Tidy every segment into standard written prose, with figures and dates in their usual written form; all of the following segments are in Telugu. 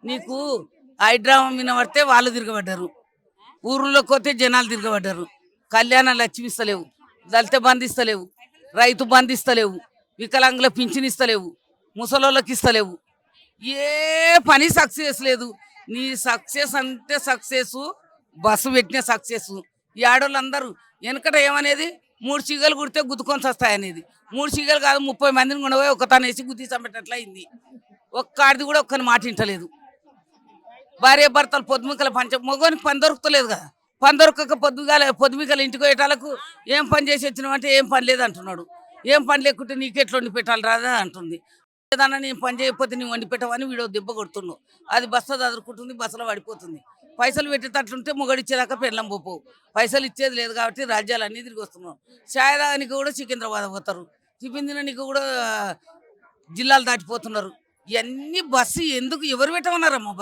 నీకు హైడ్రామా మీద పడితే వాళ్ళు తిరగబడ్డారు, ఊర్లోకి పోతే జనాలు తిరగబడ్డారు. కళ్యాణ లక్ష్మి ఇస్తలేవు, దళిత బంధు ఇస్తలేవు, రైతు బంధు ఇస్తలేవు, వికలాంగుల పింఛన్ ఇస్తలేవు, ముసలోళ్ళకి ఇస్తలేవు. ఏ పని సక్సెస్ లేదు. నీ సక్సెస్ అంటే సక్సెస్ బస్సు పెట్టిన సక్సెస్. ఈ ఆడోళ్ళందరూ వెనకట ఏమనేది, 3 చీగలు కుడితే గుద్దుకొని వస్తాయనేది. 3 చీగలు కాదు, 30 మందిని కూడా ఒక తను వేసి గుద్ది చంపేటట్లు అయింది. ఒక్కడిది కూడా ఒక్కని మాట వింటలేదు. భార్య భర్తలు పొద్దుమికల మగోనికి పని దొరుకుతలేదు కదా. పని దొరకక పొద్దుమికల ఇంటికి పోయేటాలకు ఏం పని చేసి వచ్చినావు అంటే ఏం పని లేదు అంటున్నాడు. ఏం పని లేకుంటే నీకెట్లు వండి పెట్టాలి రాదా అంటుంది. ఏదన్నా నేను పని చేయకపోతే నీ వండి పెట్టవని వీడు దెబ్బ కొడుతున్నావు. అది బస్సు చదువుకుంటుంది, బస్సులో పడిపోతుంది. పైసలు పెట్టేటట్లుంటే మొగడిచ్చేదాకా పెళ్ళం పోవు. పైసలు ఇచ్చేది లేదు కాబట్టి రాజ్యాలన్నీ తిరిగి వస్తున్నాం. ఛాయ్ తాగనికి కూడా సికింద్రాబాద్ పోతారు, టిఫిన్ తినడానికి కూడా జిల్లాలు దాటిపోతున్నారు. ఇవన్నీ బస్సు ఎందుకు ఎవరు పెట్టమన్నారమ్మా?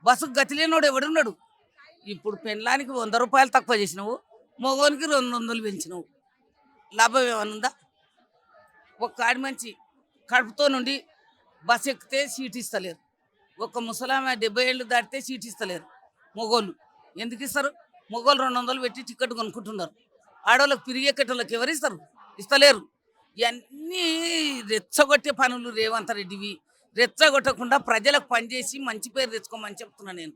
బస్సుకు గతి లేనివాడు ఎవడున్నాడు? ఇప్పుడు పెళ్ళానికి 100 రూపాయలు తక్కువ చేసినావు, మగోనికి 200 పెంచినావు. లాభం ఏమైనా ఉందా? ఒక్క ఆడి మంచి కడుపుతో నుండి బస్సు ఎక్కితే సీట్ ఇస్తలేరు. ఒక్క ముసలామె 70 ఏళ్ళు దాటితే సీట్ ఇస్తలేరు. మగోళ్ళు ఎందుకు ఇస్తారు? మగోళ్ళు 200 పెట్టి టికెట్ కొనుక్కుంటున్నారు. ఆడవాళ్ళకి పిరిగెక్కేటోళ్ళకి ఎవరు ఇస్తారు? ఇస్తలేరు. ఇవన్నీ రెచ్చగొట్టే పనులు రేవంత్ రెడ్డివి. రెచ్చగొట్టకుండా ప్రజలకు పనిచేసి మంచి పేరు తెచ్చుకోమని చెప్తున్నా నేను.